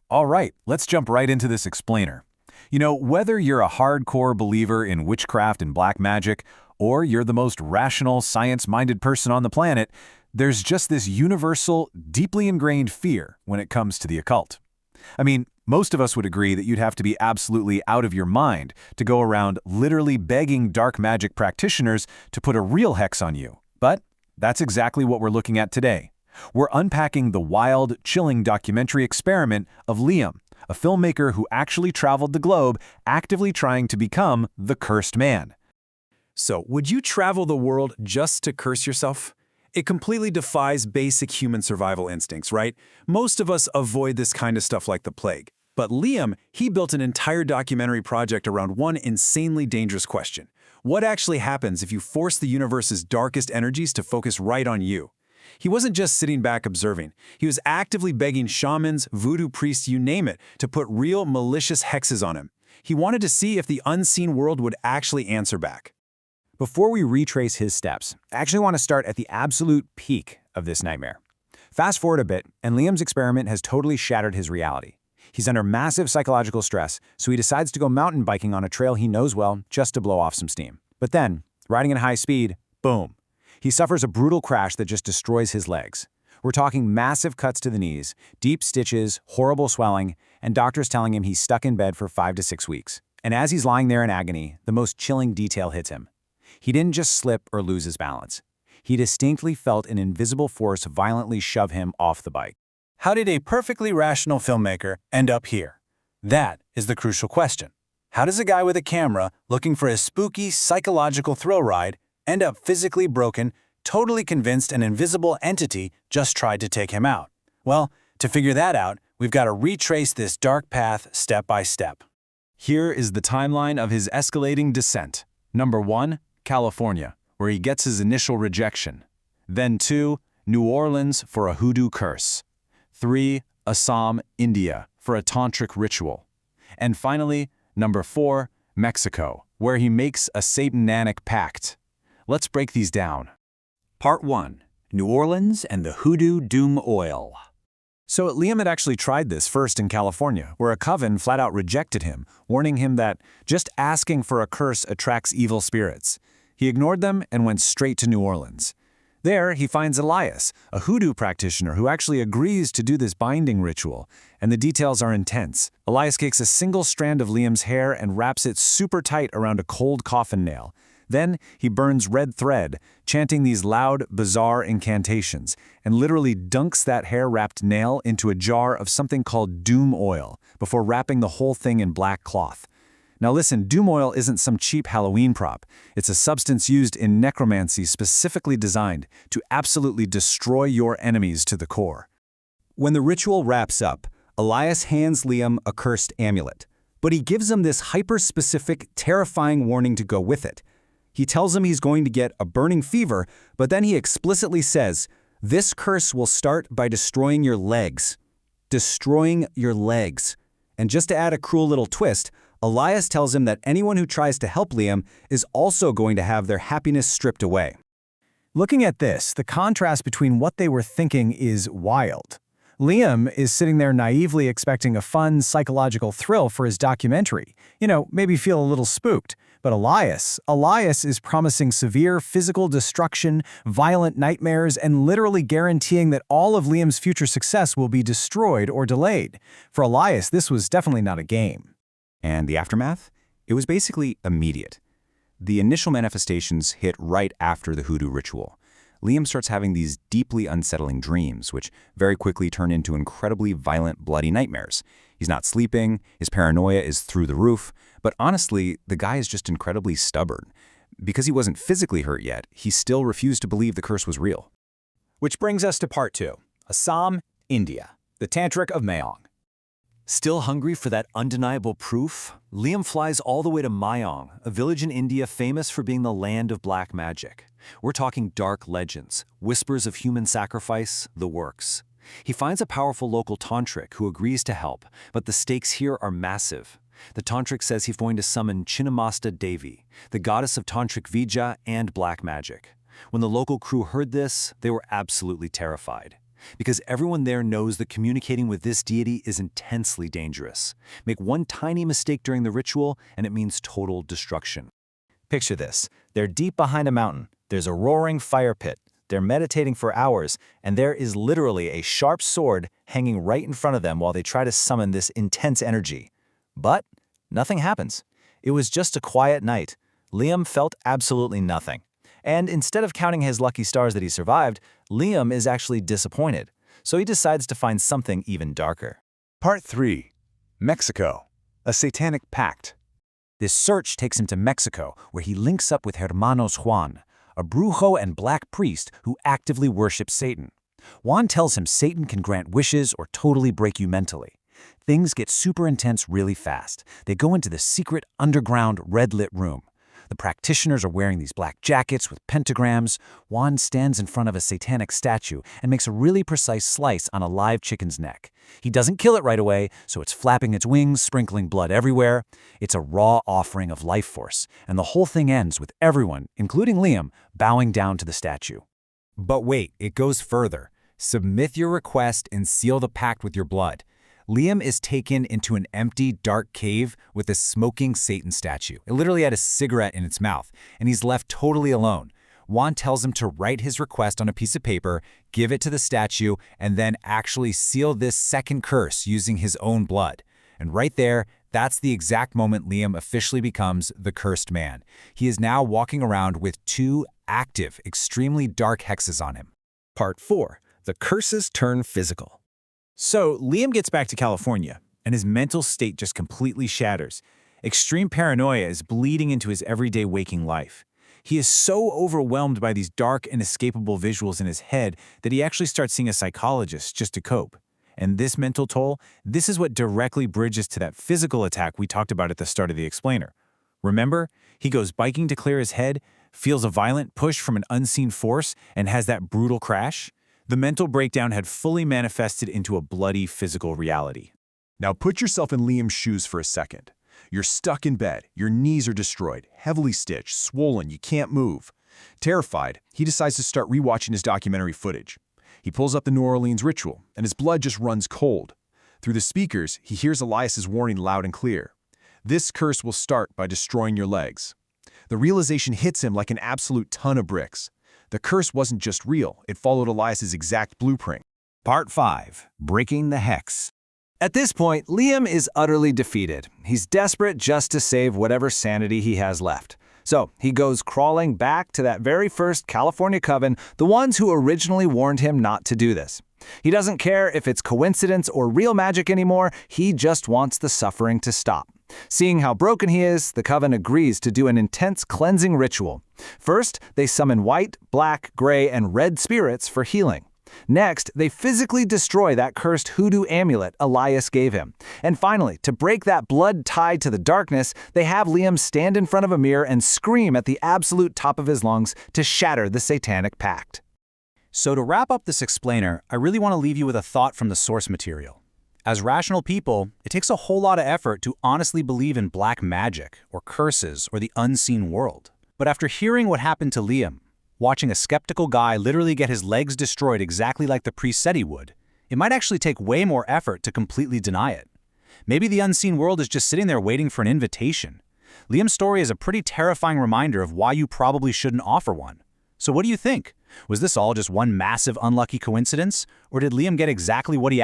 All right, let's jump right into this explainer. Whether you're a hardcore believer in witchcraft and black magic, or you're the most rational, science-minded person on the planet, there's just this universal, deeply ingrained fear when it comes to the occult. I mean, most of us would agree that you'd have to be absolutely out of your mind to go around literally begging dark magic practitioners to put a real hex on you. But that's exactly what we're looking at today. We're unpacking the wild, chilling documentary experiment of Liam, a filmmaker who actually traveled the globe actively trying to become the cursed man. So, would you travel the world just to curse yourself? It completely defies basic human survival instincts, right? Most of us avoid this kind of stuff like the plague. But Liam, he built an entire documentary project around one insanely dangerous question. What actually happens if you force the universe's darkest energies to focus right on you? He wasn't just sitting back observing. He was actively begging shamans, voodoo priests, you name it, to put real malicious hexes on him. He wanted to see if the unseen world would actually answer back. Before we retrace his steps, I actually want to start at the absolute peak of this nightmare. Fast forward a bit, and Liam's experiment has totally shattered his reality. He's under massive psychological stress, so he decides to go mountain biking on a trail he knows well just to blow off some steam. But then, riding at high speed, boom. He suffers a brutal crash that just destroys his legs. We're talking massive cuts to the knees, deep stitches, horrible swelling, and doctors telling him he's stuck in bed for 5 to 6 weeks. And as he's lying there in agony, the most chilling detail hits him. He didn't just slip or lose his balance. He distinctly felt an invisible force violently shove him off the bike. How did a perfectly rational filmmaker end up here? That is the crucial question. How does a guy with a camera looking for a spooky psychological thrill ride end up physically broken, totally convinced an invisible entity just tried to take him out? Well, to figure that out, we've got to retrace this dark path step by step. Here is the timeline of his escalating descent. Number 1, California, where he gets his initial rejection. Then 2, New Orleans for a hoodoo curse. 3, Assam, India, for a tantric ritual. And finally, number 4, Mexico, where he makes a Satanic pact. Let's break these down. Part 1. New Orleans and the Hoodoo Doom Oil. So Liam had actually tried this first in California, where a coven flat out rejected him, warning him that just asking for a curse attracts evil spirits. He ignored them and went straight to New Orleans. There, he finds Elias, a hoodoo practitioner who actually agrees to do this binding ritual, and the details are intense. Elias takes a single strand of Liam's hair and wraps it super tight around a cold coffin nail. Then he burns red thread, chanting these loud, bizarre incantations, and literally dunks that hair-wrapped nail into a jar of something called doom oil before wrapping the whole thing in black cloth. Now listen, doom oil isn't some cheap Halloween prop. It's a substance used in necromancy specifically designed to absolutely destroy your enemies to the core. When the ritual wraps up, Elias hands Liam a cursed amulet, but he gives him this hyper-specific, terrifying warning to go with it. He tells him he's going to get a burning fever, but then he explicitly says, "This curse will start by destroying your legs." Destroying your legs. And just to add a cruel little twist, Elias tells him that anyone who tries to help Liam is also going to have their happiness stripped away. Looking at this, the contrast between what they were thinking is wild. Liam is sitting there naively expecting a fun psychological thrill for his documentary. Maybe feel a little spooked. But Elias is promising severe physical destruction, violent nightmares, and literally guaranteeing that all of Liam's future success will be destroyed or delayed. For Elias, this was definitely not a game. And the aftermath? It was basically immediate. The initial manifestations hit right after the hoodoo ritual. Liam starts having these deeply unsettling dreams, which very quickly turn into incredibly violent, bloody nightmares. He's not sleeping, his paranoia is through the roof, but honestly, the guy is just incredibly stubborn. Because he wasn't physically hurt yet, he still refused to believe the curse was real. Which brings us to part 2, Assam, India, the Tantric of Mayong. Still hungry for that undeniable proof? Liam flies all the way to Mayong, a village in India famous for being the land of black magic. We're talking dark legends, whispers of human sacrifice, the works. He finds a powerful local tantric who agrees to help, but the stakes here are massive. The tantric says he's going to summon Chinnamasta Devi, the goddess of tantric Vija and black magic. When the local crew heard this, they were absolutely terrified. because everyone there knows that communicating with this deity is intensely dangerous. Make one tiny mistake during the ritual, and it means total destruction. Picture this. They're deep behind a mountain. There's a roaring fire pit. They're meditating for hours, and there is literally a sharp sword hanging right in front of them while they try to summon this intense energy. But nothing happens. It was just a quiet night. Liam felt absolutely nothing. And instead of counting his lucky stars that he survived, Liam is actually disappointed. So he decides to find something even darker. Part 3. Mexico. A Satanic Pact. This search takes him to Mexico, where he links up with Hermanos Juan, a brujo and black priest who actively worships Satan. Juan tells him Satan can grant wishes or totally break you mentally. Things get super intense really fast. They go into the secret underground red-lit room. The practitioners are wearing these black jackets with pentagrams. Juan stands in front of a satanic statue and makes a really precise slice on a live chicken's neck. He doesn't kill it right away, so it's flapping its wings, sprinkling blood everywhere. It's a raw offering of life force, and the whole thing ends with everyone, including Liam, bowing down to the statue. But wait, it goes further. Submit your request and seal the pact with your blood. Liam is taken into an empty, dark cave with a smoking Satan statue. It literally had a cigarette in its mouth, and he's left totally alone. Juan tells him to write his request on a piece of paper, give it to the statue, and then actually seal this second curse using his own blood. And right there, that's the exact moment Liam officially becomes the cursed man. He is now walking around with 2 active, extremely dark hexes on him. Part 4. The curses turn physical. So, Liam gets back to California, and his mental state just completely shatters. Extreme paranoia is bleeding into his everyday waking life. He is so overwhelmed by these dark, inescapable visuals in his head that he actually starts seeing a psychologist just to cope. And this mental toll, this is what directly bridges to that physical attack we talked about at the start of the explainer. Remember? He goes biking to clear his head, feels a violent push from an unseen force, and has that brutal crash. The mental breakdown had fully manifested into a bloody physical reality. Now put yourself in Liam's shoes for a second. You're stuck in bed, your knees are destroyed, heavily stitched, swollen, you can't move. Terrified, he decides to start rewatching his documentary footage. He pulls up the New Orleans ritual, and his blood just runs cold. Through the speakers, he hears Elias's warning loud and clear. This curse will start by destroying your legs. The realization hits him like an absolute ton of bricks. The curse wasn't just real, it followed Elias's exact blueprint. Part 5. Breaking the Hex. At this point, Liam is utterly defeated. He's desperate just to save whatever sanity he has left. So he goes crawling back to that very first California coven, the ones who originally warned him not to do this. He doesn't care if it's coincidence or real magic anymore, he just wants the suffering to stop. Seeing how broken he is, the coven agrees to do an intense cleansing ritual. First, they summon white, black, gray, and red spirits for healing. Next, they physically destroy that cursed hoodoo amulet Elias gave him. And finally, to break that blood tied to the darkness, they have Liam stand in front of a mirror and scream at the absolute top of his lungs to shatter the satanic pact. So to wrap up this explainer, I really want to leave you with a thought from the source material. As rational people, it takes a whole lot of effort to honestly believe in black magic, or curses, or the unseen world. But after hearing what happened to Liam, watching a skeptical guy literally get his legs destroyed exactly like the priest said he would, it might actually take way more effort to completely deny it. Maybe the unseen world is just sitting there waiting for an invitation. Liam's story is a pretty terrifying reminder of why you probably shouldn't offer one. So what do you think? Was this all just one massive unlucky coincidence? Or did Liam get exactly what he asked